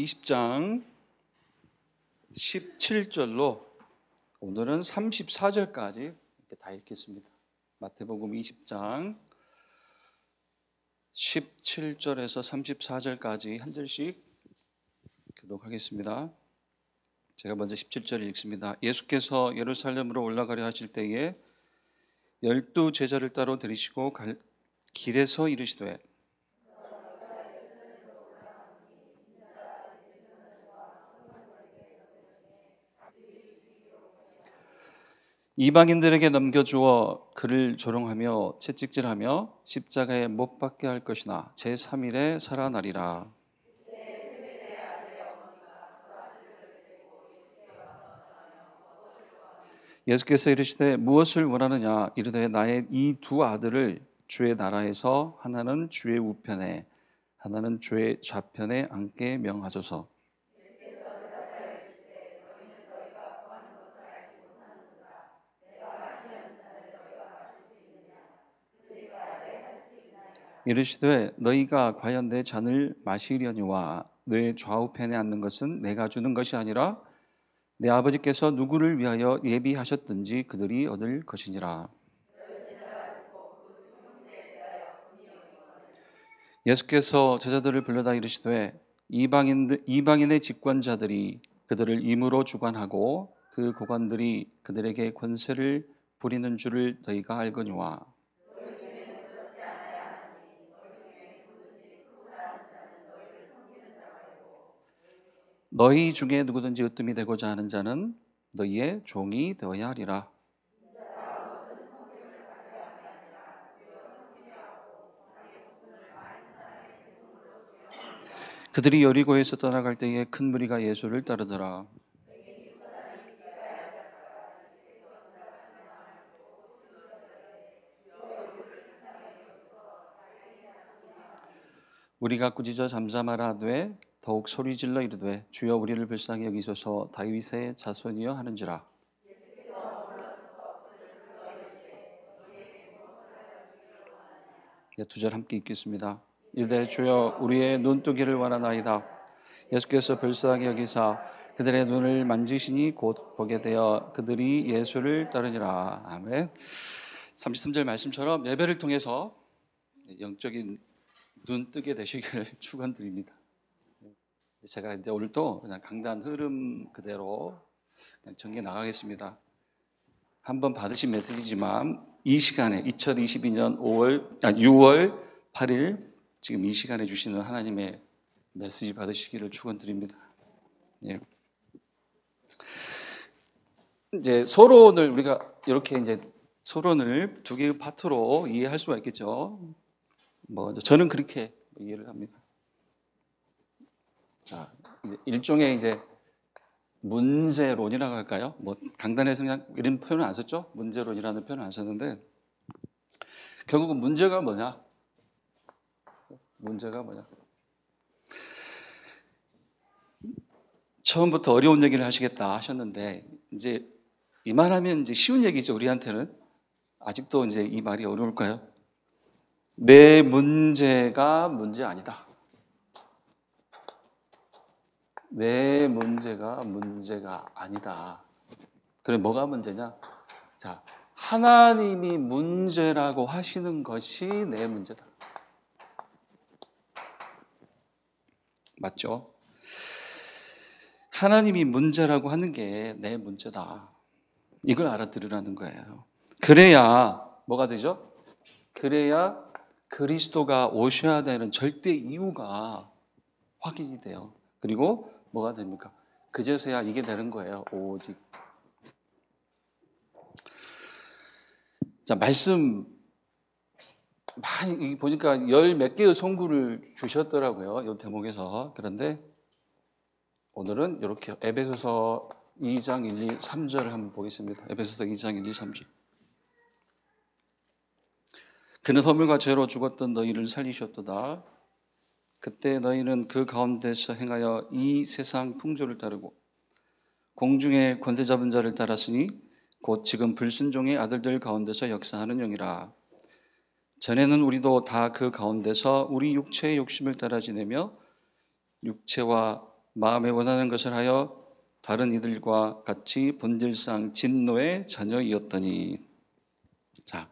20장 17절로 오늘은 34절까지 이렇게 다 읽겠습니다. 마태복음 20장 17절에서 34절까지 한 절씩 교독하겠습니다. 제가 먼저 17절을 읽습니다. 예수께서 예루살렘으로 올라가려 하실 때에 12 제자를 따로 들이시고 길에서 이르시되 이방인들에게 넘겨주어 그를 조롱하며 채찍질하며 십자가에 못 박게 할 것이나 제3일에 살아나리라. 예수께서 이르시되 무엇을 원하느냐 이르되 나의 이 두 아들을 주의 나라에서 하나는 주의 우편에 하나는 주의 좌편에 앉게 명하소서. 이르시되 너희가 과연 내 잔을 마시려니와 내 좌우편에 앉는 것은 내가 주는 것이 아니라 내 아버지께서 누구를 위하여 예비하셨든지 그들이 얻을 것이니라. 예수께서 제자들을 불러다 이르시되 이방인의 집권자들이 그들을 임으로 주관하고 그 고관들이 그들에게 권세를 부리는 줄을 너희가 알거니와 너희 중에 누구든지 으뜸이 되고자 하는 자는 너희의 종이 되어야 하리라. 그들이 여리고에서 떠나갈 때에 큰 무리가 예수를 따르더라. 우리가 꾸짖어 잠잠하라 하되 더욱 소리질러 이르되 주여 우리를 불쌍히 여기소서 다윗의 자손이여 하는지라. 두 절 함께 읽겠습니다. 이르되 주여 우리의 눈뜨기를 원하나이다. 예수께서 불쌍히 여기사 그들의 눈을 만지시니 곧 보게 되어 그들이 예수를 따르니라. 아멘. 33절 말씀처럼 예배를 통해서 영적인 눈 뜨게 되시기를 축원드립니다. 제가 이제 오늘 또 그냥 강단 흐름 그대로 그냥 전개 나가겠습니다. 한번 받으신 메시지지만 이 시간에 2022년 6월 8일 지금 이 시간에 주시는 하나님의 메시지 받으시기를 축원드립니다. 예. 이제 서론을 우리가 이렇게 이제 서론을 두 개의 파트로 이해할 수가 있겠죠. 저는 그렇게 이해를 합니다. 자, 일종의 이제 문제론이라고 할까요? 강단에서 그냥 이런 표현을 안 썼죠? 문제론이라는 표현을 안 썼는데 결국은 문제가 뭐냐? 문제가 뭐냐? 처음부터 어려운 얘기를 하시겠다 하셨는데 이제 이만하면 이제 쉬운 얘기죠. 우리한테는 아직도 이제 이 말이 어려울까요? 내 문제가 문제 아니다. 내 문제가 문제가 아니다. 그럼 뭐가 문제냐? 자, 하나님이 문제라고 하시는 것이 내 문제다. 맞죠? 하나님이 문제라고 하는 게 내 문제다. 이걸 알아들으라는 거예요. 그래야 뭐가 되죠? 그래야 그리스도가 오셔야 되는 절대 이유가 확인이 돼요. 그리고 뭐가 됩니까? 그제서야 이게 되는 거예요. 오직. 자, 말씀 많이 보니까 열 몇 개의 송구를 주셨더라고요. 이 대목에서. 그런데 오늘은 이렇게 에베소서 2장 1, 2, 3절을 한번 보겠습니다. 에베소서 2장 1, 2, 3절. 그는 허물과 죄로 죽었던 너희를 살리셨도다. 그때 너희는 그 가운데서 행하여 이 세상 풍조를 따르고 공중의 권세 잡은 자를 따랐으니 곧 지금 불순종의 아들들 가운데서 역사하는 영이라. 전에는 우리도 다 그 가운데서 우리 육체의 욕심을 따라 지내며 육체와 마음에 원하는 것을 하여 다른 이들과 같이 본질상 진노의 자녀이었더니. 자,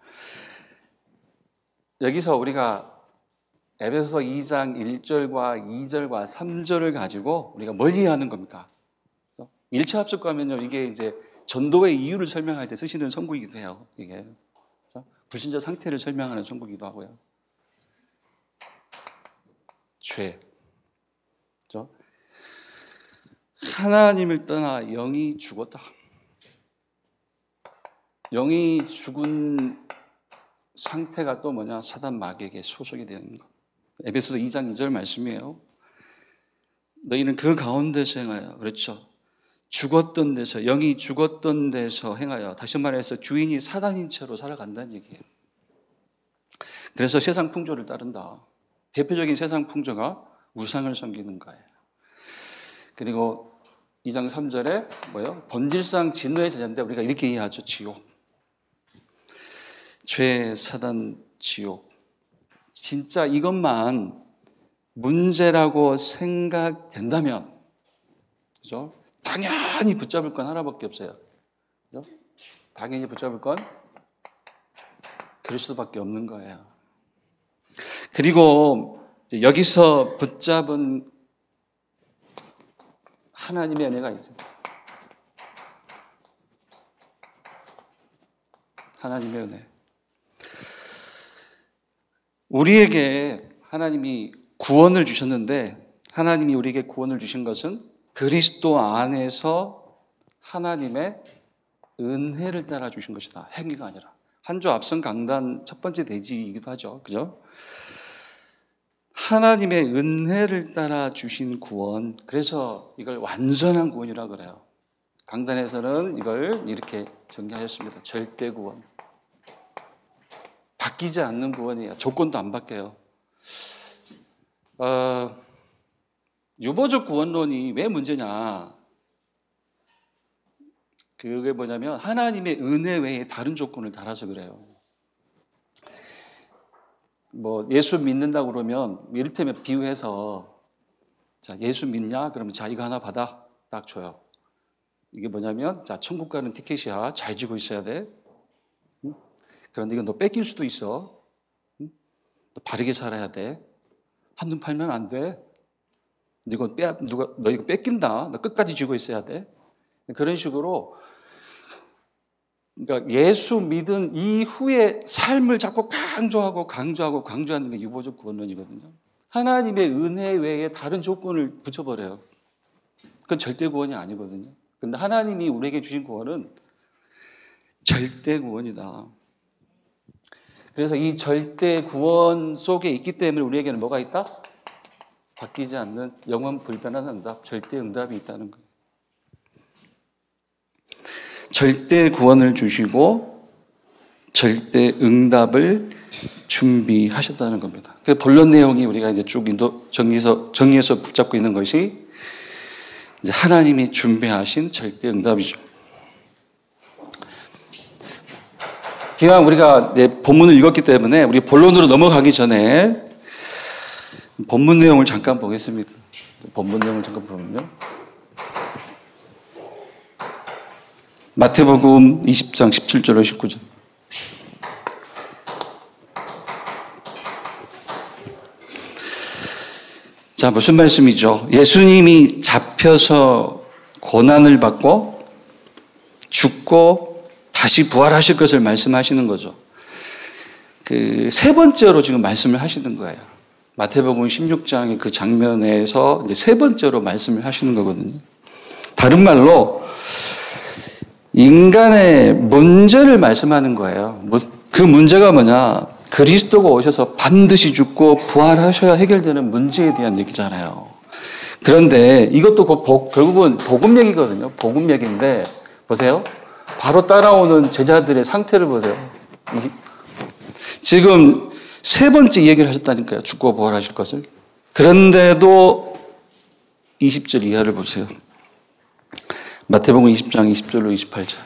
여기서 우리가 에베소서 2장 1절과 2절과 3절을 가지고 우리가 뭘 이해하는 겁니까? 1차 합숙 가면요, 이게 이제 전도의 이유를 설명할 때 쓰시는 성구이기도 해요. 이게 불신자 상태를 설명하는 성구이기도 하고요. 죄, 하나님을 떠나 영이 죽었다. 영이 죽은 상태가 또 뭐냐? 사단 마귀에게 소속이 되는 것. 에베소서 2장 2절 말씀이에요. 너희는 그 가운데서 행하여, 그렇죠, 죽었던 데서, 영이 죽었던 데서 행하여, 다시 말해서 주인이 사단인 채로 살아간다는 얘기예요. 그래서 세상 풍조를 따른다. 대표적인 세상 풍조가 우상을 섬기는 거예요. 그리고 2장 3절에 뭐예요? 본질상 진노의 자녀인데 우리가 이렇게 이해하죠. 지옥. 죄, 사단, 지옥. 진짜 이것만 문제라고 생각된다면, 그죠? 당연히 붙잡을 건 하나밖에 없어요. 그죠? 당연히 붙잡을 건 그리스도밖에 없는 거예요. 그리고 여기서 붙잡은 하나님의 은혜가 있어요. 하나님의 은혜. 우리에게 하나님이 구원을 주셨는데, 하나님이 우리에게 구원을 주신 것은 그리스도 안에서 하나님의 은혜를 따라 주신 것이다. 행위가 아니라. 한조 앞선 강단 첫 번째 대지이기도 하죠. 그죠? 하나님의 은혜를 따라 주신 구원. 그래서 이걸 완전한 구원이라고 그래요. 강단에서는 이걸 이렇게 정리하셨습니다. 절대 구원. 바뀌지 않는 구원이에요. 조건도 안 바뀌어요. 유보적 구원론이 왜 문제냐? 그게 뭐냐면 하나님의 은혜 외에 다른 조건을 달아서 그래요. 뭐 예수 믿는다고 그러면 이를테면 비유해서, 자, 예수 믿냐? 그러면 자, 이거 하나 받아. 딱 줘요. 이게 뭐냐면, 자, 천국 가는 티켓이야. 잘 지고 있어야 돼. 응? 그런데 이건 너 뺏길 수도 있어. 응? 너 바르게 살아야 돼. 한눈 팔면 안 돼. 너 이거 뺏긴다. 너 끝까지 지고 있어야 돼. 그런 식으로, 그러니까 예수 믿은 이후의 삶을 자꾸 강조하는 게 유보적 구원론이거든요. 하나님의 은혜 외에 다른 조건을 붙여버려요. 그건 절대 구원이 아니거든요. 근데 하나님이 우리에게 주신 구원은 절대 구원이다. 그래서 이 절대 구원 속에 있기 때문에 우리에게는 뭐가 있다? 바뀌지 않는 영원 불변한 응답, 절대 응답이 있다는 거예요. 절대 구원을 주시고 절대 응답을 준비하셨다는 겁니다. 그 본론 내용이 우리가 이제 쭉 정리해서 붙잡고 있는 것이 이제 하나님이 준비하신 절대 응답이죠. 기왕 우리가 이제 본문을 읽었기 때문에 우리 본론으로 넘어가기 전에 본문 내용을 잠깐 보겠습니다. 본문 내용을 잠깐 보면요. 마태복음 20장 17절로 19절. 자, 무슨 말씀이죠? 예수님이 잡혀서 고난을 받고 죽고 다시 부활하실 것을 말씀하시는 거죠. 그 세 번째로 지금 말씀을 하시는 거예요. 마태복음 16장의 그 장면에서 이제 세 번째로 말씀을 하시는 거거든요. 다른 말로 인간의 문제를 말씀하는 거예요. 그 문제가 뭐냐? 그리스도가 오셔서 반드시 죽고 부활하셔야 해결되는 문제에 대한 얘기잖아요. 그런데 이것도 결국은 복음 얘기거든요. 복음 얘기인데 보세요. 바로 따라오는 제자들의 상태를 보세요. 지금 세 번째 얘기를 하셨다니까요. 죽고 부활하실 것을. 그런데도 20절 이하를 보세요. 마태복음 20장 20절로 28절.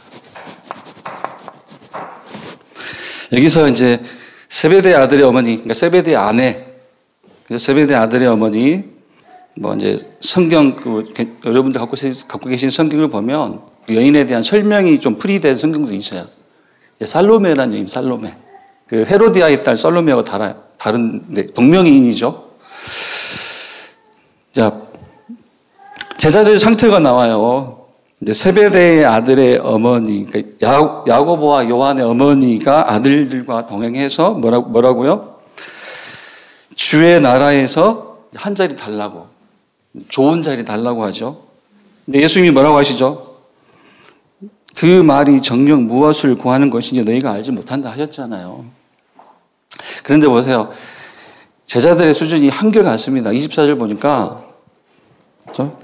여기서 이제 세베대 아들의 어머니, 그러니까 세베대 아내, 세베대 아들의 어머니, 뭐 이제 성경 여러분들 갖고 계신 성경을 보면 여인에 대한 설명이 좀 풀이된 성경도 있어요. 살로메라는 여인, 살로메. 그 헤로디아의 딸 살로메하고 다른 동명이인이죠. 자, 제자들 상태가 나와요. 이제 세베대의 아들의 어머니, 그러니까 야고보와 요한의 어머니가 아들들과 동행해서 뭐라고요? 주의 나라에서 한 자리 달라고, 좋은 자리 달라고 하죠. 근데 예수님이 뭐라고 하시죠? 그 말이 정녕 무엇을 구하는 것인지 너희가 알지 못한다 하셨잖아요. 그런데 보세요. 제자들의 수준이 한결같습니다. 24절 보니까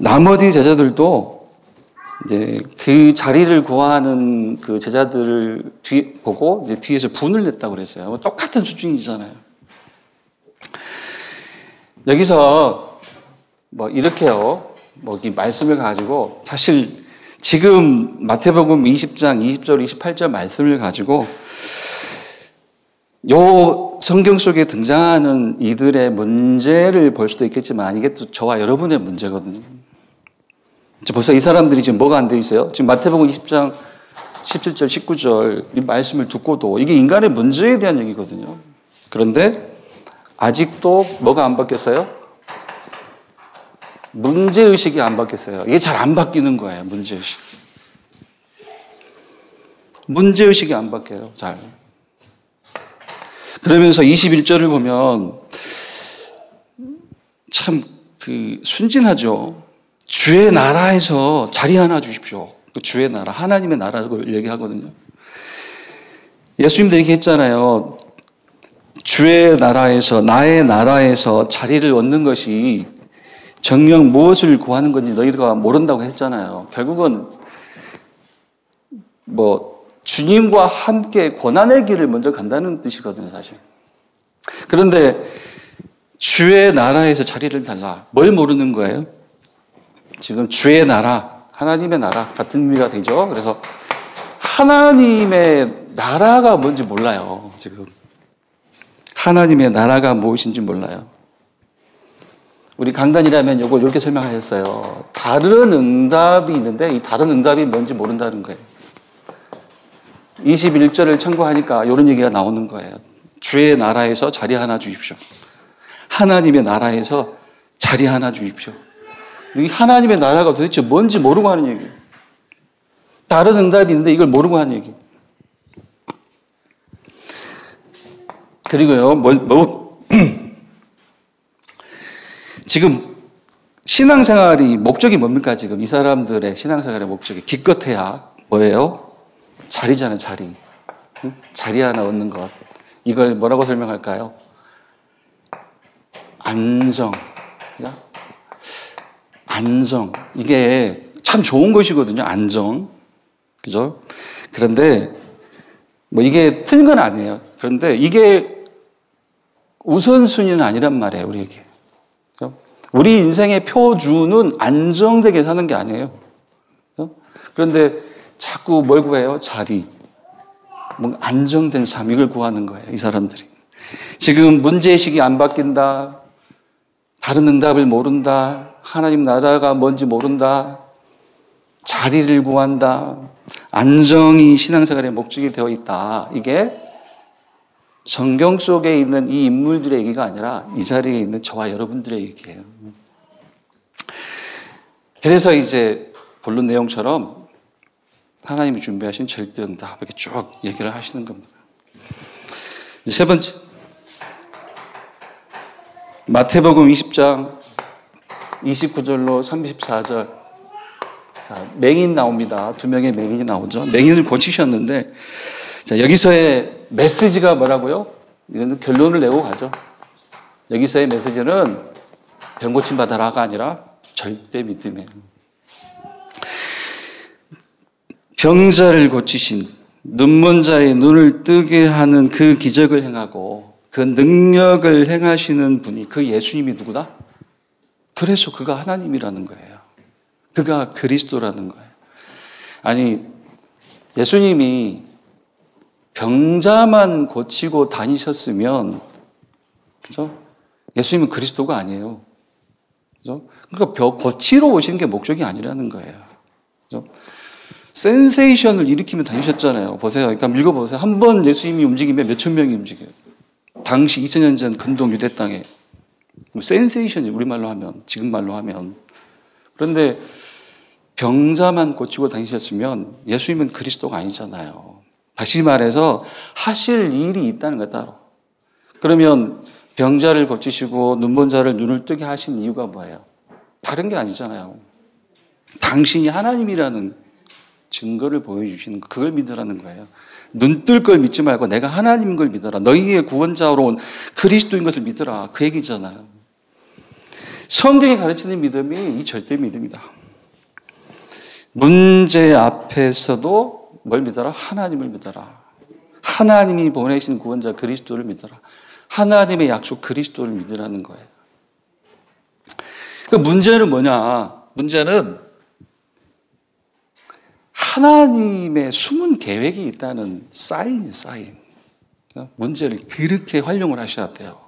나머지 제자들도 이제 그 자리를 구하는 그 제자들을 보고 이제 뒤에서 분을 냈다고 그랬어요. 똑같은 수준이잖아요. 여기서 뭐 이렇게요. 뭐 이 말씀을 가지고 사실 지금 마태복음 20장 20절 28절 말씀을 가지고 요 성경 속에 등장하는 이들의 문제를 볼 수도 있겠지만 이게 또 저와 여러분의 문제거든요. 벌써 이 사람들이 지금 뭐가 안 돼 있어요? 지금 마태복음 20장 17절 19절 이 말씀을 듣고도 이게 인간의 문제에 대한 얘기거든요. 그런데 아직도 뭐가 안 바뀌었어요? 문제의식이 안 바뀌었어요. 이게 잘 안 바뀌는 거예요. 문제의식. 문제의식이 안 바뀌어요. 잘. 그러면서 21절을 보면 참 순진하죠. 주의 나라에서 자리 하나 주십시오. 주의 나라, 하나님의 나라를 얘기하거든요. 예수님도 얘기했잖아요. 주의 나라에서, 나의 나라에서 자리를 얻는 것이 정녕 무엇을 구하는 건지 너희가 모른다고 했잖아요. 결국은 뭐 주님과 함께 고난의 길을 먼저 간다는 뜻이거든요, 사실. 그런데 주의 나라에서 자리를 달라. 뭘 모르는 거예요? 지금 주의 나라, 하나님의 나라 같은 의미가 되죠. 그래서 하나님의 나라가 뭔지 몰라요, 지금. 하나님의 나라가 무엇인지 몰라요. 우리 강단이라면 이걸 이렇게 설명하셨어요. 다른 응답이 있는데 이 다른 응답이 뭔지 모른다는 거예요. 21절을 참고하니까 이런 얘기가 나오는 거예요. 주의 나라에서 자리 하나 주십시오. 하나님의 나라에서 자리 하나 주십시오. 이 하나님의 나라가 도대체 뭔지 모르고 하는 얘기예요. 다른 응답이 있는데 이걸 모르고 하는 얘기. 그리고요, 지금 신앙생활이 목적이 뭡니까? 지금 이 사람들의 신앙생활의 목적이 기껏해야 뭐예요? 자리잖아요, 자리. 응? 자리 하나 얻는 것. 이걸 뭐라고 설명할까요? 안정. 안정. 이게 참 좋은 것이거든요, 안정. 그죠? 그런데 뭐 이게 틀린 건 아니에요. 그런데 이게 우선순위는 아니란 말이에요, 우리에게. 우리 인생의 표준은 안정되게 사는 게 아니에요. 그런데 자꾸 뭘 구해요? 자리. 뭔가 안정된 삶, 이걸 구하는 거예요, 이 사람들이. 지금 문제의식이 안 바뀐다. 다른 응답을 모른다. 하나님 나라가 뭔지 모른다. 자리를 구한다. 안정이 신앙생활의 목적이 되어 있다. 이게 성경 속에 있는 이 인물들의 얘기가 아니라 이 자리에 있는 저와 여러분들의 얘기예요. 그래서 이제 본론 내용처럼 하나님이 준비하신 절대응답 이렇게 쭉 얘기를 하시는 겁니다. 세 번째, 마태복음 20장 29절로 34절. 자, 맹인 나옵니다. 두 명의 맹인이 나오죠. 맹인을 고치셨는데, 자, 여기서의 메시지가 뭐라고요? 이거는 결론을 내고 가죠. 여기서의 메시지는 병 고침 받아라가 아니라 절대 믿음이에요. 병자를 고치신, 눈먼 자의 눈을 뜨게 하는 그 기적을 행하고 그 능력을 행하시는 분이 그 예수님이 누구다? 그래서 그가 하나님이라는 거예요. 그가 그리스도라는 거예요. 아니, 예수님이 병자만 고치고 다니셨으면, 그죠? 예수님은 그리스도가 아니에요. 그죠? 그러니까 고치러 오시는 게 목적이 아니라는 거예요. 그죠? 센세이션을 일으키며 다니셨잖아요. 보세요. 그러니까 읽어보세요. 한 번 예수님이 움직이면 몇천 명이 움직여요. 당시 2000년 전 근동 유대 땅에. 센세이션이 우리말로 하면, 지금 말로 하면. 그런데 병자만 고치고 다니셨으면 예수님은 그리스도가 아니잖아요. 다시 말해서 하실 일이 있다는 거예요, 따로. 그러면 병자를 고치시고 눈먼 자를 눈을 뜨게 하신 이유가 뭐예요? 다른 게 아니잖아요. 당신이 하나님이라는 증거를 보여주시는 거, 그걸 믿으라는 거예요. 눈 뜰 걸 믿지 말고 내가 하나님인 걸 믿어라. 너희의 구원자로 온 그리스도인 것을 믿어라. 그 얘기잖아요. 성경이 가르치는 믿음이 이 절대 믿음이다. 문제 앞에서도 뭘 믿어라? 하나님을 믿어라. 하나님이 보내신 구원자 그리스도를 믿어라. 하나님의 약속 그리스도를 믿으라는 거예요. 그 문제는 뭐냐? 문제는 하나님의 숨은 계획이 있다는 사인이에요, 사인. 문제를 그렇게 활용을 하셔야 돼요.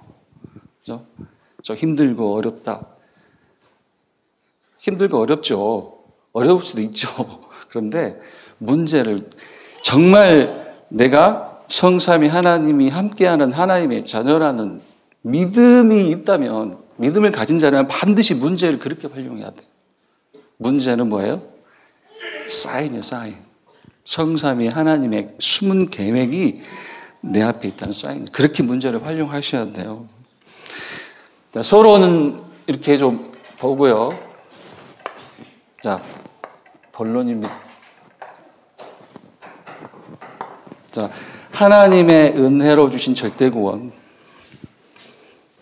그죠? 저 힘들고 어렵다. 힘들고 어렵죠. 어려울 수도 있죠. 그런데 문제를 정말 내가 성삼위 하나님이 함께하는 하나님의 자녀라는 믿음이 있다면, 믿음을 가진 자라면 반드시 문제를 그렇게 활용해야 돼요. 문제는 뭐예요? 사인이에요, 사인. 성삼위 하나님의 숨은 계획이 내 앞에 있다는 사인. 그렇게 문제를 활용하셔야 돼요. 자, 서로는 이렇게 좀 보고요. 자, 본론입니다. 자, 하나님의 은혜로 주신 절대 구원.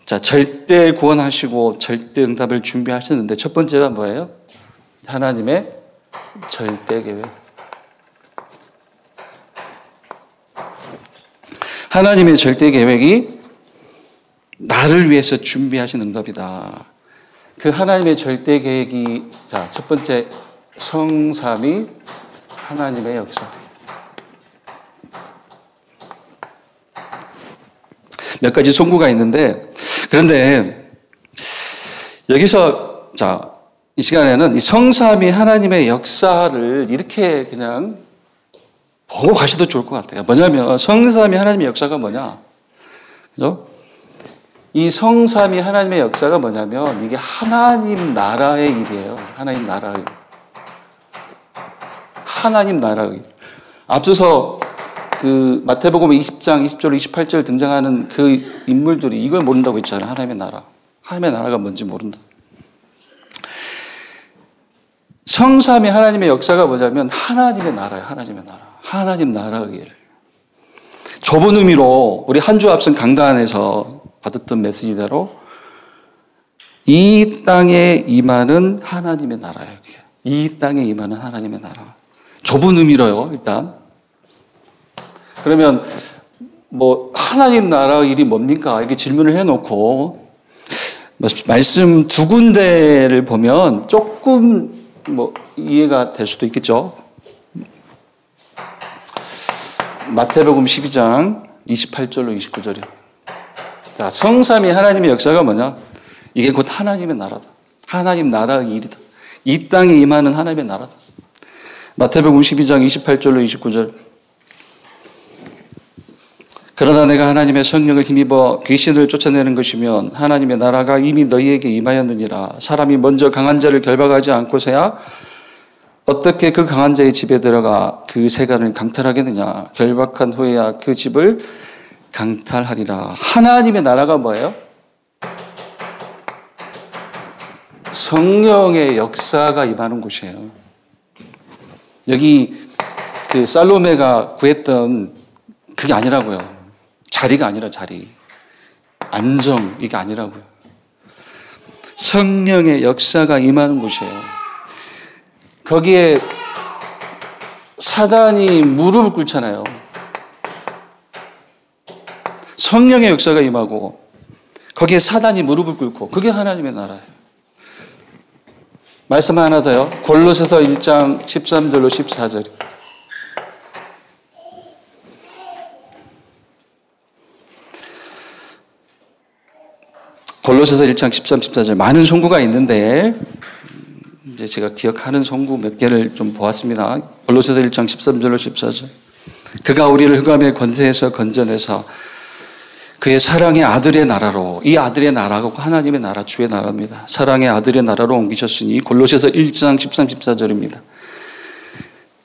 자, 절대 구원하시고 절대 응답을 준비하셨는데 첫 번째가 뭐예요? 하나님의 절대 계획. 하나님의 절대 계획이 나를 위해서 준비하신 응답이다. 그 하나님의 절대 계획이, 자, 첫 번째, 성삼위 하나님의 역사. 몇 가지 송구가 있는데, 그런데 여기서, 자, 이 시간에는 이 성삼위 하나님의 역사를 이렇게 그냥 보고 가셔도 좋을 것 같아요. 뭐냐면, 성삼위 하나님의 역사가 뭐냐? 그죠? 이 성삼위 하나님의 역사가 뭐냐면 이게 하나님 나라의 일이에요. 하나님 나라의 일. 하나님 나라의 일. 앞서서 그 마태복음 20장 20절 28절 등장하는 그 인물들이 이걸 모른다고 했잖아요. 하나님의 나라. 하나님의 나라가 뭔지 모른다. 성삼위 하나님의 역사가 뭐냐면 하나님의 나라예요. 하나님의 나라. 하나님 나라의 일. 좁은 의미로 우리 한 주 앞선 강단에서 받았던 메시지대로 이 땅에 임하는 하나님의 나라예요. 이 땅에 임하는 하나님의 나라. 좁은 의미로요, 일단. 그러면 뭐 하나님 나라 일이 뭡니까? 이렇게 질문을 해놓고 말씀 두 군데를 보면 조금 뭐 이해가 될 수도 있겠죠. 마태복음 12장 28절로 29절이요. 자, 성삼위 하나님의 역사가 뭐냐? 이게 곧 하나님의 나라다. 하나님 나라의 일이다. 이 땅에 임하는 하나님의 나라다. 마태복음 12장 28절로 29절. 그러나 내가 하나님의 성령을 힘입어 귀신을 쫓아내는 것이면 하나님의 나라가 이미 너희에게 임하였느니라. 사람이 먼저 강한 자를 결박하지 않고서야 어떻게 그 강한 자의 집에 들어가 그 세간을 강탈하겠느냐. 결박한 후에야 그 집을 강탈하리라. 하나님의 나라가 뭐예요? 성령의 역사가 임하는 곳이에요. 여기 그 살로메가 구했던 그게 아니라고요. 자리가 아니라 자리. 안정, 이게 아니라고요. 성령의 역사가 임하는 곳이에요. 거기에 사단이 무릎을 꿇잖아요. 성령의 역사가 임하고 거기에 사단이 무릎을 꿇고 그게 하나님의 나라예요. 말씀 하나 더요. 골로새서 1장 13절로 14절. 골로새서 1장 13, 14절 많은 송구가 있는데 이제 제가 기억하는 송구 몇 개를 좀 보았습니다. 골로새서 1장 13절로 14절. 그가 우리를 흑암의 권세에서 건져내사 그의 사랑의 아들의 나라로, 이 아들의 나라가 하나님의 나라, 주의 나라입니다. 사랑의 아들의 나라로 옮기셨으니, 골로새서 1장 13, 14절입니다.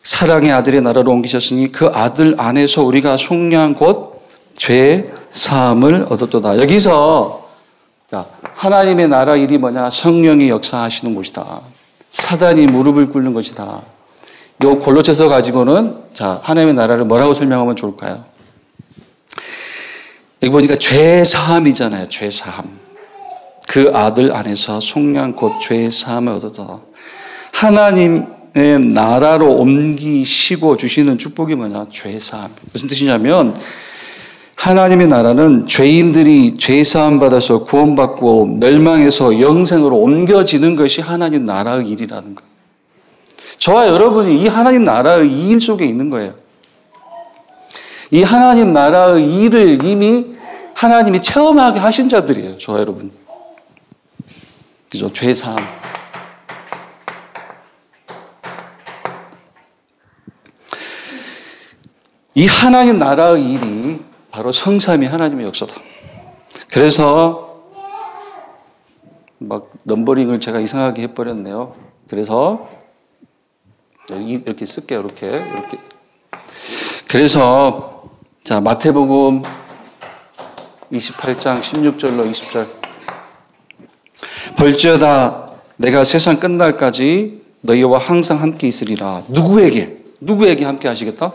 사랑의 아들의 나라로 옮기셨으니 그 아들 안에서 우리가 속량 곧 죄 사함을 얻었도다. 여기서 자, 하나님의 나라 일이 뭐냐? 성령이 역사하시는 곳이다. 사단이 무릎을 꿇는 것이다. 요 골로새서 가지고는 자, 하나님의 나라를 뭐라고 설명하면 좋을까요? 여기 보니까 죄 사함이잖아요. 죄 사함. 그 아들 안에서 속량 곧 죄 사함을 얻었다. 하나님의 나라로 옮기시고 주시는 축복이 뭐냐? 죄 사함. 무슨 뜻이냐면 하나님의 나라는 죄인들이 죄 사함 받아서 구원받고 멸망해서 영생으로 옮겨지는 것이 하나님 나라의 일이라는 거예요. 저와 여러분이 이 하나님 나라의 이 일 속에 있는 거예요. 이 하나님 나라의 일을 이미 하나님이 체험하게 하신 자들이에요. 저와 여러분. 그죠? 죄 사함. 이 하나님 나라의 일이 바로 성삼위 하나님의 역사다. 그래서 막 넘버링을 제가 이상하게 해버렸네요. 그래서 이렇게 쓸게요. 이렇게. 그래서 자, 마태복음 28장 16절로 20절. 벌지어다 내가 세상 끝날까지 너희와 항상 함께 있으리라. 누구에게 함께 하시겠다?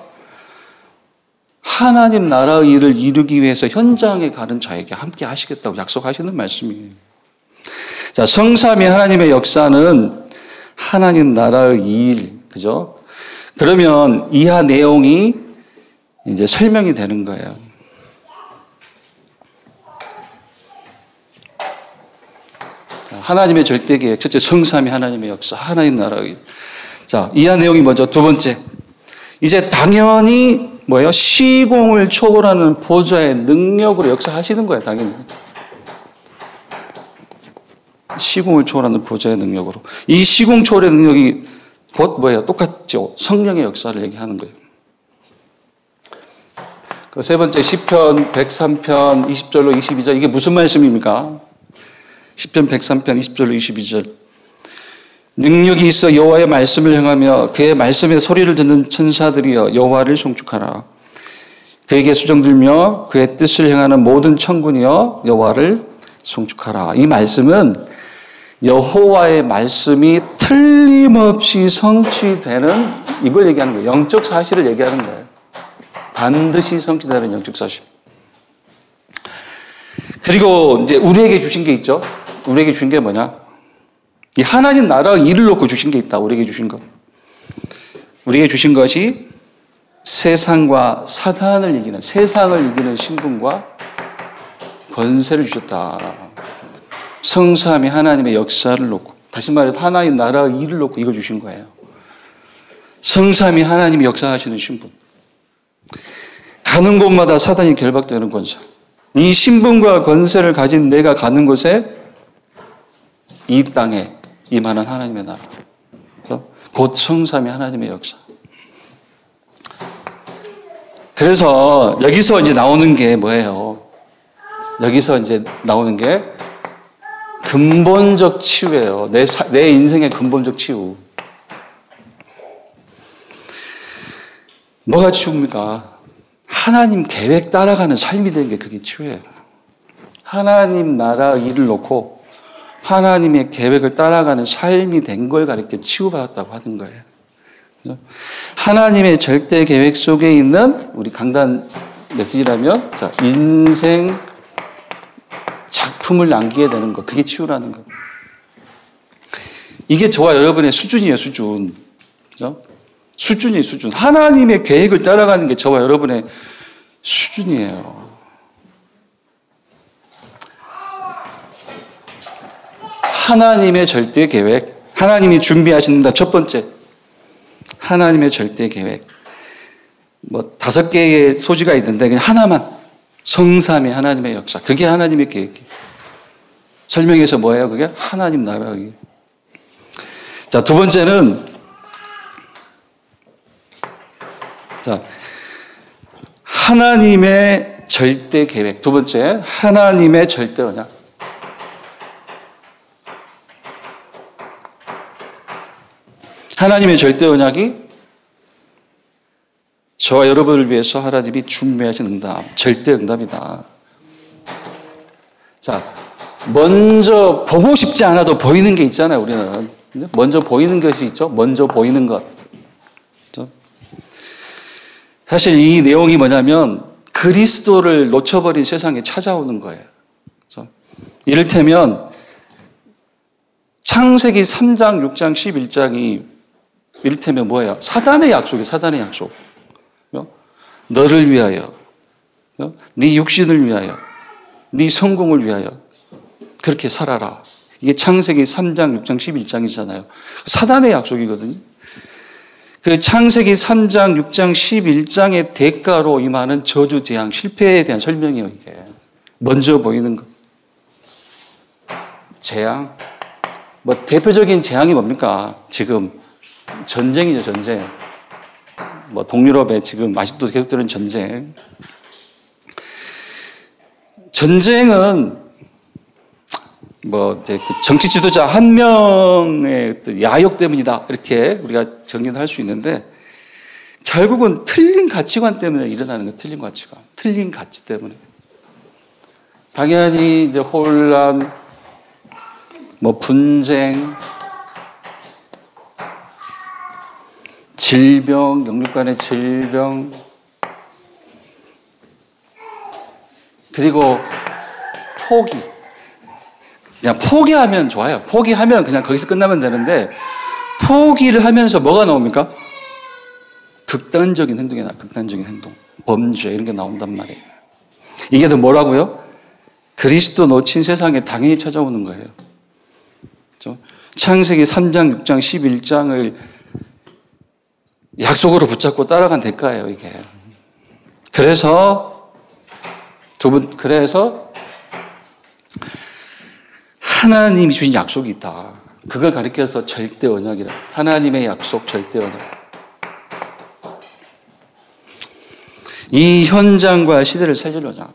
하나님 나라의 일을 이루기 위해서 현장에 가는 자에게 함께 하시겠다고 약속하시는 말씀이에요. 자, 성삼위 하나님의 역사는 하나님 나라의 일, 그죠? 그러면 이하 내용이 이제 설명이 되는 거예요. 하나님의 절대 계획, 첫째 성삼위 하나님의 역사, 하나님 나라의 일. 자, 이하 내용이 뭐죠? 두 번째, 이제 당연히 뭐예요? 시공을 초월하는 보좌의 능력으로 역사하시는 거예요, 당연히. 시공을 초월하는 보좌의 능력으로. 이 시공 초월의 능력이 곧 뭐예요? 똑같죠. 성령의 역사를 얘기하는 거예요. 그 세 번째, 시편 103편 20절로 22절. 이게 무슨 말씀입니까? 시편 103편 20절로 22절. 능력이 있어 여호와의 말씀을 행하며 그의 말씀의 소리를 듣는 천사들이여 여호와를 송축하라. 그에게 수종들며 그의 뜻을 행하는 모든 천군이여 여호와를 송축하라. 이 말씀은 여호와의 말씀이 틀림없이 성취되는 이걸 얘기하는 거예요. 영적 사실을 얘기하는 거예요. 반드시 성취되는 영적 사실. 그리고 이제 우리에게 주신 게 있죠. 우리에게 주신 게 뭐냐? 이 하나님 나라의 일을 놓고 주신 게 있다. 우리에게 주신 것. 우리에게 주신 것이 세상과 사탄을 이기는, 세상을 이기는 신분과 권세를 주셨다. 성삼위 하나님의 역사를 놓고, 다시 말해서 하나님 나라의 일을 놓고 이걸 주신 거예요. 성삼위 하나님이 역사하시는 신분. 가는 곳마다 사탄이 결박되는 권세. 이 신분과 권세를 가진 내가 가는 곳에 이 땅에 임하는 하나님의 나라. 그래서 곧 성삼위 하나님의 역사. 그래서 여기서 이제 나오는 게 뭐예요? 여기서 이제 나오는 게 근본적 치유예요. 내 인생의 근본적 치유. 뭐가 치유입니까? 하나님 계획 따라가는 삶이 되는 게 그게 치유예요. 하나님 나라 일을 놓고 하나님의 계획을 따라가는 삶이 된 걸 가리켜 치유받았다고 하는 거예요. 하나님의 절대 계획 속에 있는 우리 강단 메시지라면 자, 인생 작품을 남기게 되는 것. 그게 치유라는 거. 이게 저와 여러분의 수준이에요. 수준. 그죠? 수준이에요. 수준. 하나님의 계획을 따라가는 게 저와 여러분의 수준이에요. 하나님의 절대 계획. 하나님이 준비하신다. 첫 번째. 하나님의 절대 계획. 뭐 5개의 소지가 있는데 그냥 하나만. 성삼위 하나님의 역사. 그게 하나님의 계획이에요. 설명해서 뭐예요? 그게 하나님 나라. 자, 두 번째는, 자, 하나님의 절대 계획. 두 번째, 하나님의 절대 언약. 하나님의 절대 언약이 저와 여러분을 위해서 하나님이 준비하신 응답, 절대 응답이다. 자, 먼저 보고 싶지 않아도 보이는 게 있잖아요, 우리는. 먼저 보이는 것이 있죠? 먼저 보이는 것. 그렇죠? 사실 이 내용이 뭐냐면 그리스도를 놓쳐버린 세상에 찾아오는 거예요. 그렇죠? 이를테면 창세기 3장, 6장, 11장이 이를테면 뭐예요? 사단의 약속이에요. 사단의 약속. 너를 위하여, 네 육신을 위하여, 네 성공을 위하여 그렇게 살아라. 이게 창세기 3장, 6장, 11장이잖아요. 사단의 약속이거든요. 그 창세기 3장, 6장, 11장의 대가로 임하는 저주, 재앙, 실패에 대한 설명이에요, 이게. 먼저 보이는 것. 재앙. 뭐 대표적인 재앙이 뭡니까? 지금 전쟁이죠, 전쟁. 뭐 동유럽에 지금 아직도 계속되는 전쟁. 전쟁은 뭐 정치 지도자 한 명의 야욕 때문이다 이렇게 우리가 정리를 할 수 있는데 결국은 틀린 가치관 때문에 일어나는 거예요. 틀린 가치관, 틀린 가치 때문에. 당연히 이제 혼란, 뭐 분쟁, 질병, 영육 간의 질병, 그리고 포기. 그냥 포기하면 좋아요. 포기하면 그냥 거기서 끝나면 되는데 포기를 하면서 뭐가 나옵니까? 극단적인 행동이 나와요. 극단적인 행동. 범죄 이런 게 나온단 말이에요. 이게 더 뭐라고요? 그리스도 놓친 세상에 당연히 찾아오는 거예요. 그렇죠? 창세기 3장, 6장, 11장을 약속으로 붙잡고 따라간 대가예요, 이게. 그래서 하나님이 주신 약속이 있다. 그걸 가리켜서 절대 언약이라. 하나님의 약속, 절대 언약. 이 현장과 시대를 살리려자.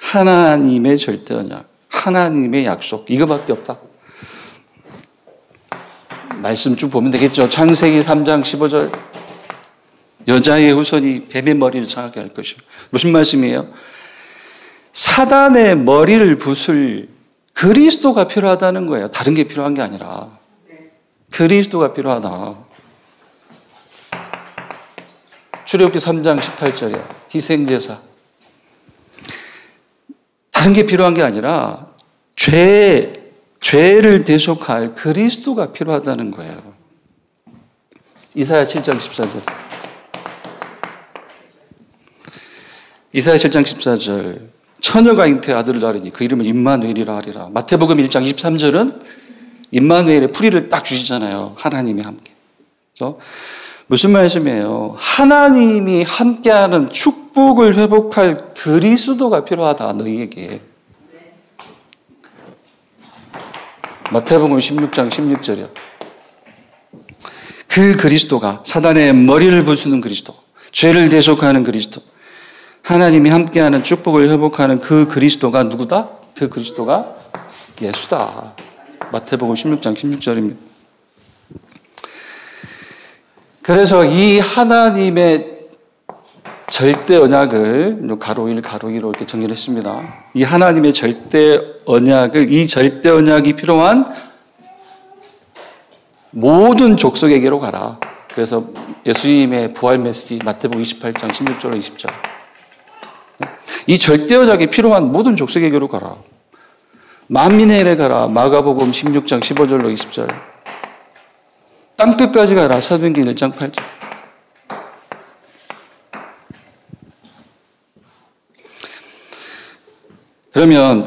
하나님의 절대 언약, 하나님의 약속, 이거밖에 없다. 말씀 쭉 보면 되겠죠. 창세기 3장 15절. 여자의 후손이 뱀의 머리를 상하게 할 것이요. 무슨 말씀이에요? 사단의 머리를 부술 그리스도가 필요하다는 거예요. 다른 게 필요한 게 아니라. 그리스도가 필요하다. 출애굽기 3장 18절이에요. 희생제사. 다른 게 필요한 게 아니라 죄를 대속할 그리스도가 필요하다는 거예요. 이사야 7장 14절. 이사야 7장 14절. 처녀가 잉태해 아들을 낳으리니 그 이름을 임마누엘이라 하리라. 마태복음 1장 23절은 임마누엘의 풀이를 딱 주시잖아요. 하나님이 함께. 그래서 무슨 말씀이에요? 하나님이 함께하는 축복을 회복할 그리스도가 필요하다. 너희에게. 마태복음 16장 16절이요. 그 그리스도가 사단의 머리를 부수는 그리스도, 죄를 대속하는 그리스도, 하나님이 함께하는 축복을 회복하는 그 그리스도가 누구다? 그 그리스도가 예수다. 마태복음 16장 16절입니다. 그래서 이 하나님의 절대 언약을 가로 1, 가로 2로 이렇게 정리를 했습니다. 이 하나님의 절대 언약을, 이 절대 언약이 필요한 모든 족속에게로 가라. 그래서 예수님의 부활 메시지 마태복음 28장 16절로 20절. 이 절대 언약이 필요한 모든 족속에게로 가라. 만민에게 가라. 마가복음 16장 15절로 20절. 땅끝까지 가라. 사도행전 1장 8절. 그러면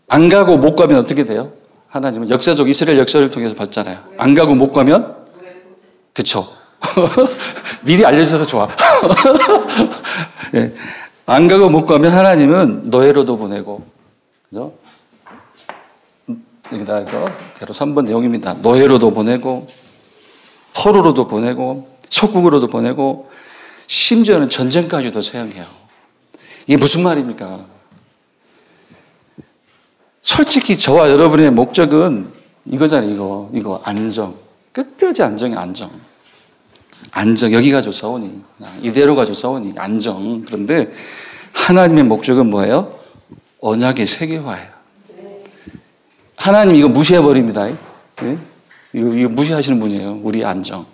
안 가고 못 가면 어떻게 돼요? 하나님은 역사적 이스라엘 역사를 통해서 봤잖아요. 안 가고 못 가면? 그쵸. 미리 알려줘서 좋아. 네. 안 가고 못 가면 하나님은 노예로도 보내고, 그죠? 여기다 이거 계로 3번 내용입니다. 노예로도 보내고 포로로도 보내고 속국으로도 보내고 심지어는 전쟁까지도 처형해요. 이게 무슨 말입니까? 솔직히 저와 여러분의 목적은 이거잖아요. 이거 안정. 끝까지 안정이 안정. 안정. 여기 가지고 싸우니. 이대로 가지고 싸우니. 안정. 그런데 하나님의 목적은 뭐예요? 언약의 세계화예요. 하나님 이거 무시해버립니다. 네? 이거 무시하시는 분이에요. 우리 안정.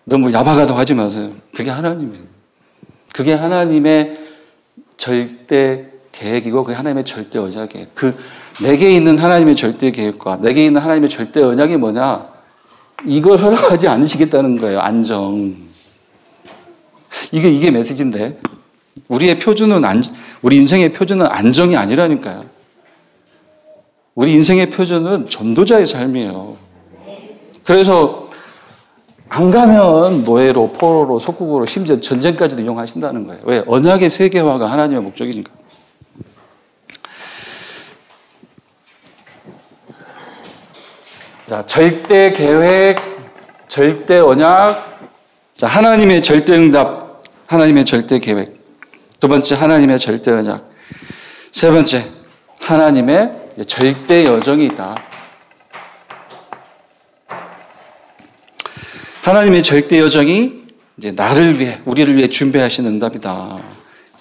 너무 야박하다고 하지 마세요. 그게 하나님이에요. 그게 하나님의 절대 계획이고 그게 하나님의 절대 언약이에요. 내게 있는 하나님의 절대 계획과 내게 있는 하나님의 절대 언약이 뭐냐? 이걸 허락하지 않으시겠다는 거예요. 안정. 이게 메시지인데 우리 인생의 표준은 안정이 아니라니까요. 우리 인생의 표준은 전도자의 삶이에요. 그래서 안 가면 노예로, 포로로, 속국으로, 심지어 전쟁까지도 이용하신다는 거예요. 왜? 언약의 세계화가 하나님의 목적이니까. 자, 절대 계획, 절대 언약. 자, 하나님의 절대 응답, 하나님의 절대 계획. 두 번째, 하나님의 절대 언약. 세 번째, 하나님의 절대 여정이 있다. 하나님의 절대 여정이 이제 나를 위해, 우리를 위해 준비하신 응답이다.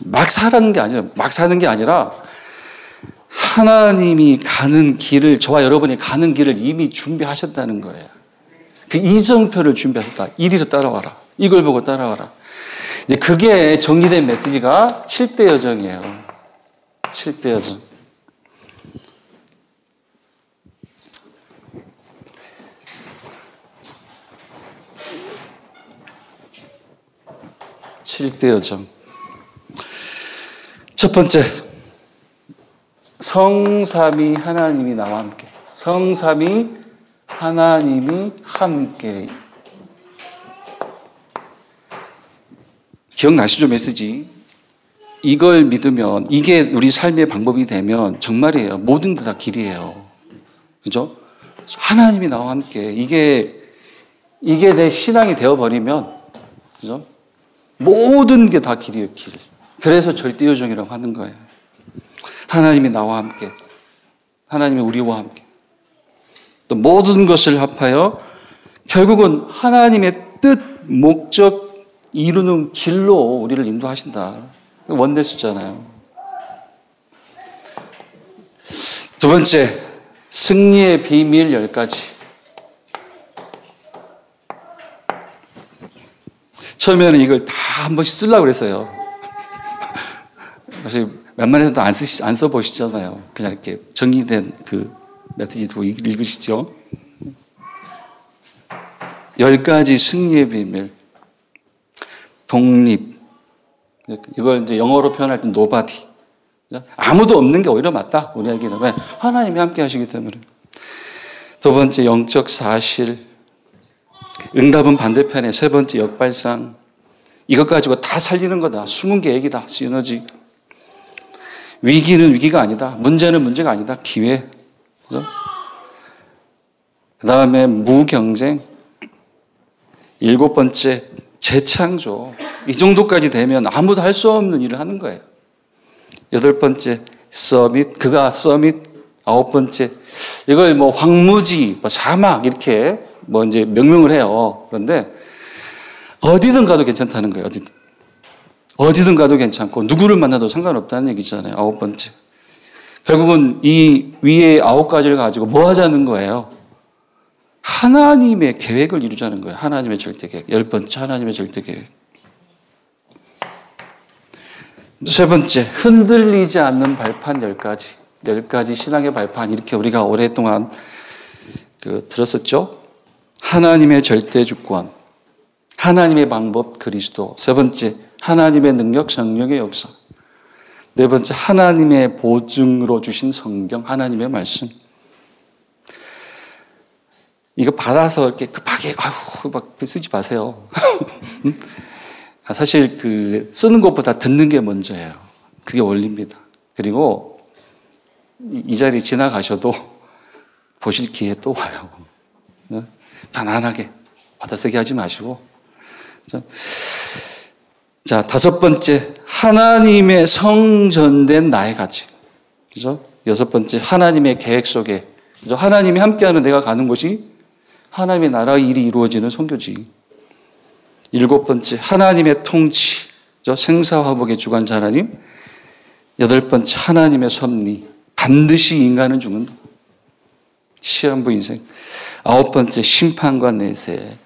막 사는 게 아니라 하나님이 가는 길을, 저와 여러분이 가는 길을 이미 준비하셨다는 거예요. 그 이정표를 준비하셨다. 이리로 따라와라. 이걸 보고 따라와라. 이제 그게 정리된 메시지가 7대 여정이에요. 7대 여정. 칠대 여정. 첫 번째, 성삼위 하나님이 나와 함께. 성삼위 하나님이 함께. 기억나시죠, 메시지? 이걸 믿으면, 이게 우리 삶의 방법이 되면 정말이에요. 모든 게 다 길이에요. 그죠? 하나님이 나와 함께. 이게 내 신앙이 되어버리면, 그죠? 모든 게 다 길이에요, 길. 그래서 절대요정이라고 하는 거예요. 하나님이 나와 함께. 하나님이 우리와 함께. 또 모든 것을 합하여 결국은 하나님의 뜻, 목적 이루는 길로 우리를 인도하신다. 원대수잖아요. 두 번째, 승리의 비밀 10가지. 처음에는 이걸 다 한 번씩 쓰려고 그랬어요. 사실 웬만해서도 안 써보시잖아요. 그냥 이렇게 정리된 그 메시지 두고 읽으시죠. 10가지 승리의 비밀. 독립. 이걸 이제 영어로 표현할 때 nobody. 아무도 없는 게 오히려 맞다. 우리에게는. 왜? 하나님이 함께 하시기 때문에. 두 번째, 영적 사실. 응답은 반대편에 세 번째, 역발상. 이것 가지고 다 살리는 거다. 숨은 계획이다. 시너지. 위기는 위기가 아니다. 문제는 문제가 아니다. 기회. 그 다음에 무경쟁. 7번째, 재창조. 이 정도까지 되면 아무도 할 수 없는 일을 하는 거예요. 8번째, 서밋. 그가 서밋. 9번째, 이걸 뭐 황무지, 사막 이렇게 뭐 이제 명명을 해요. 그런데 어디든 가도 괜찮다는 거예요. 어디든 가도 괜찮고 누구를 만나도 상관없다는 얘기잖아요. 9번째. 결국은 이 위에 9가지를 가지고 뭐 하자는 거예요? 하나님의 계획을 이루자는 거예요. 하나님의 절대 계획. 10번째, 하나님의 절대 계획. 세 번째, 흔들리지 않는 발판 10가지. 10가지 신앙의 발판. 이렇게 우리가 오랫동안 들었었죠. 하나님의 절대 주권. 하나님의 방법 그리스도. 세 번째, 하나님의 능력 성령의 역사. 네 번째, 하나님의 보증으로 주신 성경, 하나님의 말씀. 이거 받아서 이렇게 급하게 막 쓰지 마세요. 사실 쓰는 것보다 듣는 게 먼저예요. 그게 원리입니다. 그리고 이 자리 지나가셔도 보실 기회 또 와요. 편안하게 받아쓰기 하지 마시고. 자, 다섯 번째, 하나님의 성전된 나의 가치. 그죠? 여섯 번째, 하나님의 계획 속에. 그죠? 하나님이 함께하는 내가 가는 곳이 하나님의 나라 일이 이루어지는 선교지. 일곱 번째, 하나님의 통치. 그죠? 생사화복의 주관자 하나님. 여덟 번째, 하나님의 섭리. 반드시 인간은 죽는다. 시한부 인생. 아홉 번째, 심판과 내세.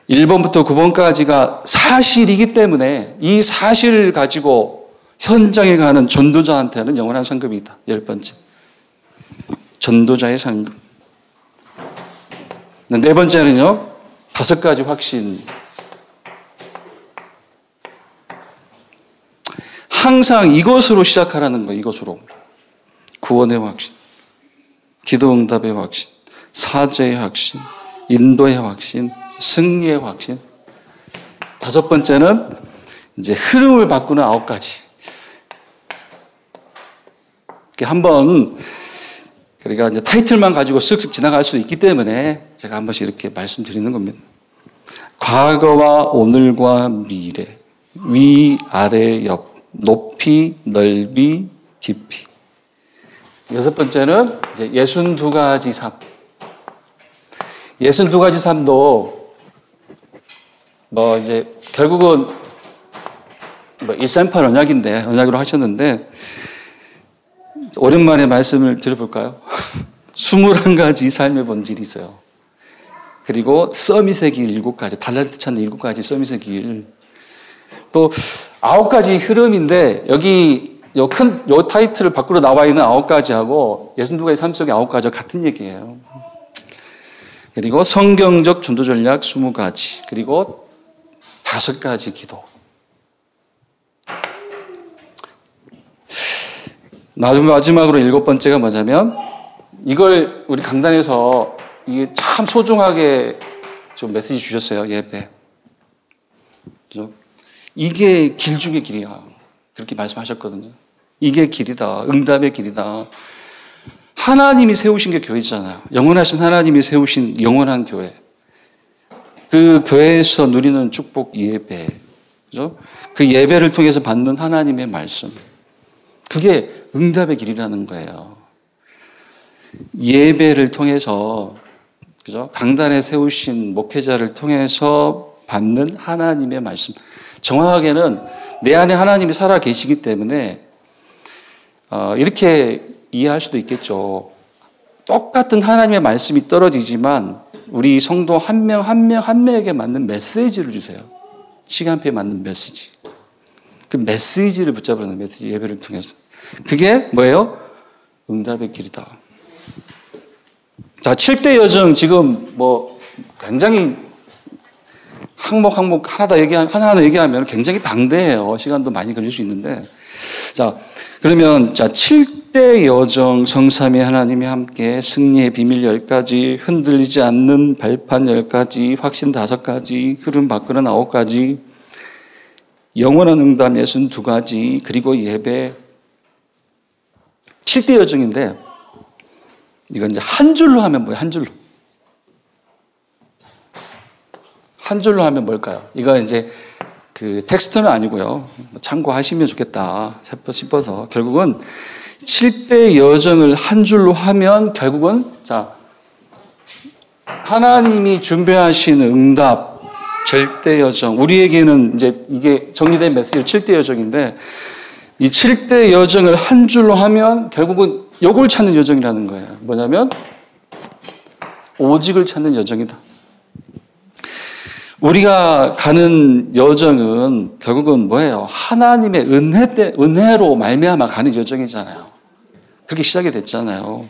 1번부터 9번까지가 사실이기 때문에 이 사실을 가지고 현장에 가는 전도자한테는 영원한 상급이 있다. 열 번째, 전도자의 상급. 네 번째는요, 다섯 가지 확신. 항상 이것으로 시작하라는 거예요. 이것으로. 구원의 확신, 기도응답의 확신, 사죄의 확신, 인도의 확신, 승리의 확신. 다섯 번째는 이제 흐름을 바꾸는 아홉 가지. 이렇게 한번, 그러니까 이제 타이틀만 가지고 쓱쓱 지나갈 수 있기 때문에 제가 한 번씩 이렇게 말씀드리는 겁니다. 과거와 오늘과 미래, 위, 아래, 옆, 높이, 넓이, 깊이. 여섯 번째는 이제 62가지 삶. 62가지 삶도 뭐 이제 결국은 뭐 138 언약인데, 언약으로 하셨는데, 오랜만에 말씀을 드려볼까요? 21가지 삶의 본질이 있어요. 그리고 서밋의 길 7가지, 달란트 찾는 7가지 서밋의 길. 또 9가지 흐름인데, 여기 요 타이틀을 밖으로 나와 있는 9가지하고 62가지 삶 속의 9가지와 같은 얘기예요. 그리고 성경적 전도 전략 20가지, 그리고 5가지 기도. 마지막으로 7번째가 뭐냐면, 이걸 우리 강단에서 이게 참 소중하게 좀 메시지 주셨어요. 예배. 그죠? 이게 길 중의 길이야. 그렇게 말씀하셨거든요. 이게 길이다. 응답의 길이다. 하나님이 세우신 게 교회잖아요. 영원하신 하나님이 세우신 영원한 교회. 그 교회에서 누리는 축복 예배. 그죠? 그 예배를 통해서 받는 하나님의 말씀. 그게 응답의 길이라는 거예요. 예배를 통해서, 그죠? 강단에 세우신 목회자를 통해서 받는 하나님의 말씀. 정확하게는 내 안에 하나님이 살아 계시기 때문에 이렇게 이해할 수도 있겠죠. 똑같은 하나님의 말씀이 떨어지지만 우리 성도 한 명 한 명에게 맞는 메시지를 주세요. 시간표에 맞는 메시지. 그 메시지를 붙잡으라는 메시지, 예배를 통해서. 그게 뭐예요? 응답의 길이다. 자, 7대 여정 지금 뭐 굉장히 항목 하나하나 얘기하면 굉장히 방대해요. 시간도 많이 걸릴 수 있는데. 자, 그러면 7대 여정, 성삼위 하나님이 함께, 승리의 비밀 10가지, 흔들리지 않는 발판 10가지, 확신 5가지, 흐름 바꾸는 9가지, 영원한 응답 62가지, 그리고 예배. 7대 여정인데, 이건 이제 한 줄로 하면 뭐예요? 한 줄로. 한 줄로 하면 뭘까요? 이거 이제 그 텍스트는 아니고요. 참고하시면 좋겠다 싶어서. 결국은 7대 여정을 한 줄로 하면 결국은, 자, 하나님이 준비하신 응답, 절대 여정. 우리에게는 이제 이게 정리된 메시지 7대 여정인데, 이 7대 여정을 한 줄로 하면 결국은 요걸 찾는 여정이라는 거예요. 뭐냐면 오직을 찾는 여정이다. 우리가 가는 여정은 결국은 뭐예요? 하나님의 은혜로 말미암아 가는 여정이잖아요. 그렇게 시작이 됐잖아요.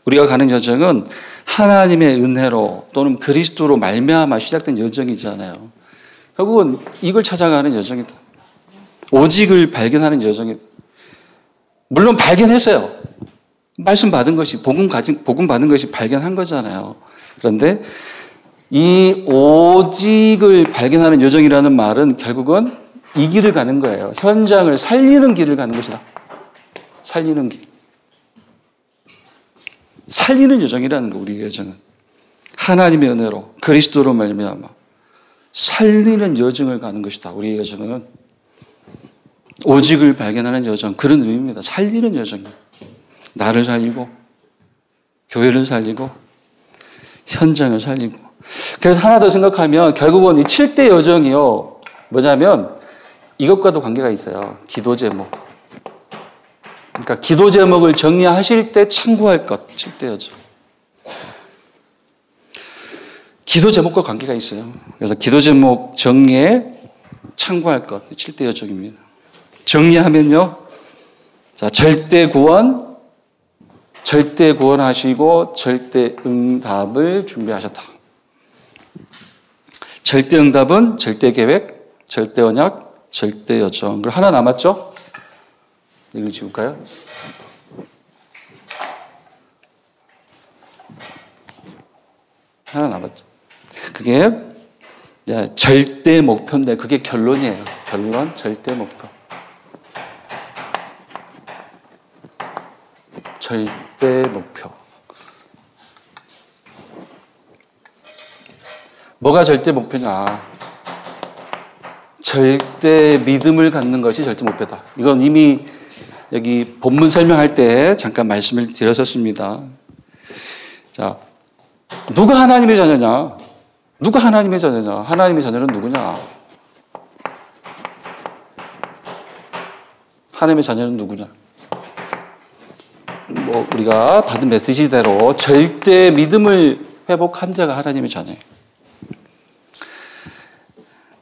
우리가 가는 여정은 하나님의 은혜로 또는 그리스도로 말미암아 시작된 여정이잖아요. 결국은 이걸 찾아가는 여정이다. 오직을 발견하는 여정이다. 물론 발견했어요. 말씀 받은 것이, 복음 받은 것이 발견한 거잖아요. 그런데 이 오직을 발견하는 여정이라는 말은 결국은 이 길을 가는 거예요. 현장을 살리는 길을 가는 것이다. 살리는 길. 살리는 여정이라는 거, 우리의 여정은. 하나님의 은혜로 그리스도로 말미암아 살리는 여정을 가는 것이다. 우리의 여정은 오직을 발견하는 여정, 그런 의미입니다. 살리는 여정. 나를 살리고 교회를 살리고 현장을 살리고. 그래서 하나 더 생각하면 결국은 이 7대 여정이요, 뭐냐면 이것과도 관계가 있어요. 기도 제목. 그러니까 기도 제목을 정리하실 때 참고할 것, 7대 여정. 기도 제목과 관계가 있어요. 그래서 기도 제목 정리에 참고할 것, 7대 여정입니다. 정리하면요, 자, 절대 구원하시고 절대 응답을 준비하셨다. 절대 응답은 절대 계획, 절대 언약, 절대 여정. 그리고 하나 남았죠? 이거 지울까요? 하나 남았죠. 그게 절대 목표인데 그게 결론이에요. 결론, 절대 목표. 절대 목표. 뭐가 절대 목표냐? 절대 믿음을 갖는 것이 절대 목표다. 이건 이미 여기 본문 설명할 때 잠깐 말씀을 드렸었습니다. 자, 누가 하나님의 자녀냐? 누가 하나님의 자녀냐? 하나님의 자녀는 누구냐? 하나님의 자녀는 누구냐? 뭐 우리가 받은 메시지대로 절대 믿음을 회복한 자가 하나님의 자녀예요.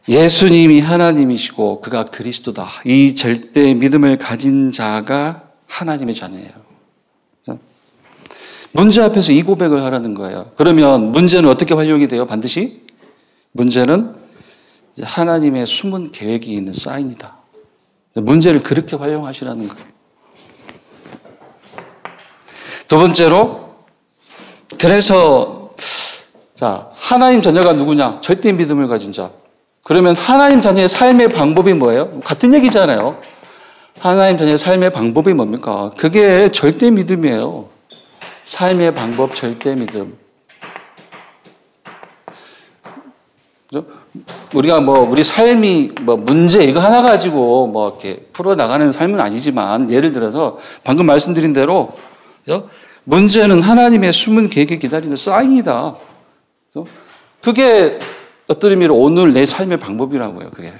예수님이 하나님이시고 그가 그리스도다. 이 절대 믿음을 가진 자가 하나님의 자녀예요. 문제 앞에서 이 고백을 하라는 거예요. 그러면 문제는 어떻게 활용이 돼요? 반드시 문제는 하나님의 숨은 계획이 있는 사인이다. 문제를 그렇게 활용하시라는 거예요. 두 번째로, 그래서 자, 하나님 자녀가 누구냐? 절대 믿음을 가진 자. 그러면 하나님 자녀의 삶의 방법이 뭐예요? 같은 얘기잖아요. 하나님 자녀의 삶의 방법이 뭡니까? 그게 절대 믿음이에요. 삶의 방법, 절대 믿음. 우리가 우리 삶이 문제 이거 하나 가지고 이렇게 풀어나가는 삶은 아니지만, 예를 들어서 방금 말씀드린 대로, 문제는 하나님의 숨은 계획에 기다리는 사인이다. 그게 어떤 의미로 오늘 내 삶의 방법이라고요, 그게.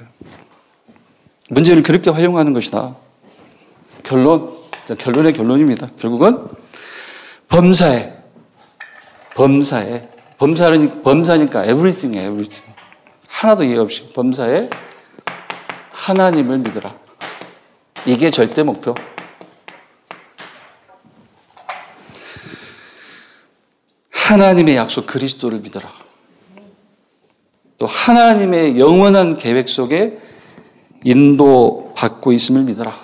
문제를 그렇게 활용하는 것이다. 결론의 결론입니다. 결국은 범사니까 everything이에요, everything. 하나도 이해 없이 범사에 하나님을 믿으라. 이게 절대 목표. 하나님의 약속 그리스도를 믿어라. 또 하나님의 영원한 계획 속에 인도받고 있음을 믿어라.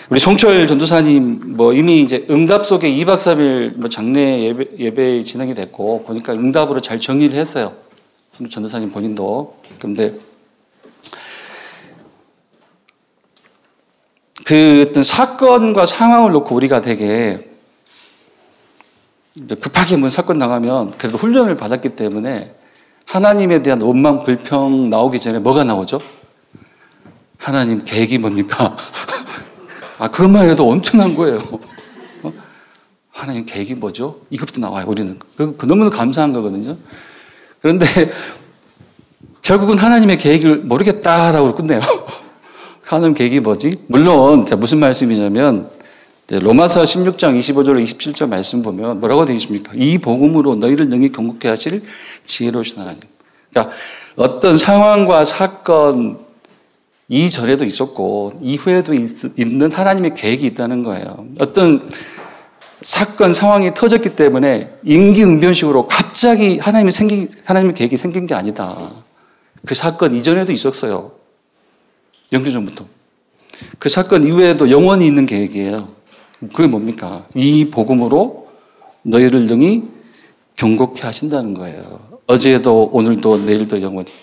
우리 송철 전도사님 이미 이제 응답 속에 2박 3일 장례 예배 진행이 됐고 보니까 응답으로 잘 정리를 했어요. 전도사님 본인도. 그런데 그 어떤 사건과 상황을 놓고 우리가 되게 급하게 사건 나가면 그래도 훈련을 받았기 때문에 하나님에 대한 원망, 불평 나오기 전에 뭐가 나오죠? 하나님 계획이 뭡니까? 그것만 해도 엄청난 거예요. 하나님 계획이 뭐죠? 이것부터 나와요, 우리는. 그 너무나 감사한 거거든요. 그런데 결국은 하나님의 계획을 모르겠다라고 끝내요. 하나님 계획이 뭐지? 물론 무슨 말씀이냐면 로마서 16장 25절 27절 말씀 보면 뭐라고 되어 있습니까? 이 복음으로 너희를 능히 경고케 하실 지혜로우신 하나님. 그러니까 어떤 상황과 사건 이전에도 있었고 이후에도 있는 하나님의 계획이 있다는 거예요. 어떤 사건 상황이 터졌기 때문에 임기응변식으로 갑자기 하나님의 계획이 생긴 게 아니다. 그 사건 이전에도 있었어요. 영주전부터. 그 사건 이후에도 영원히 있는 계획이에요. 그게 뭡니까? 이 복음으로 너희를 능히 경고케 하신다는 거예요. 어제도 오늘도 내일도 영원히.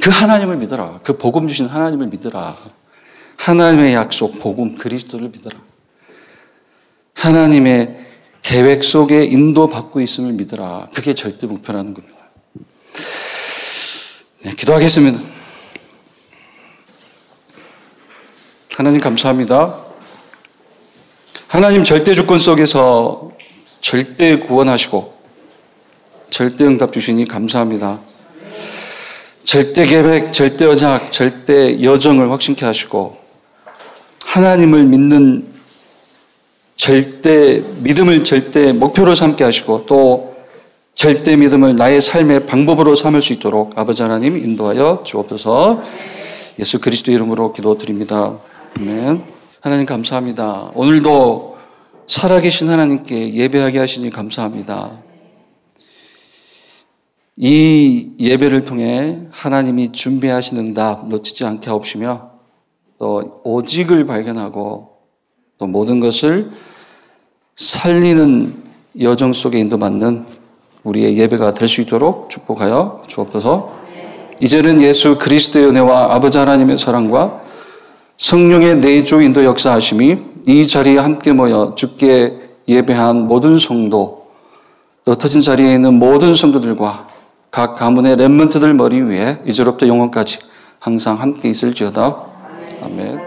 그 하나님을 믿어라. 그 복음 주신 하나님을 믿어라. 하나님의 약속, 복음, 그리스도를 믿어라. 하나님의 계획 속에 인도받고 있음을 믿으라. 그게 절대 목표라는 겁니다. 네, 기도하겠습니다. 하나님 감사합니다. 하나님 절대 주권 속에서 절대 구원하시고 절대 응답 주시니 감사합니다. 절대 계획, 절대 언약, 절대 여정을 확신케 하시고 하나님을 믿는 절대 믿음을 절대 목표로 삼게 하시고 또 절대 믿음을 나의 삶의 방법으로 삼을 수 있도록 아버지 하나님 인도하여 주옵소서. 예수 그리스도 이름으로 기도드립니다. 아멘. 하나님 감사합니다. 오늘도 살아계신 하나님께 예배하게 하시니 감사합니다. 이 예배를 통해 하나님이 준비하신 응답 놓치지 않게 하옵시며 또 오직을 발견하고 또 모든 것을 살리는 여정 속에 인도받는 우리의 예배가 될 수 있도록 축복하여 주옵소서. 이제는 예수 그리스도의 은혜와 아버지 하나님의 사랑과 성령의 내주 인도 역사하심이 이 자리에 함께 모여 주께 예배한 모든 성도 또 흩어진 자리에 있는 모든 성도들과 각 가문의 렘넌트들 머리 위에 이제로부터 영원까지 항상 함께 있을지어다. 아멘.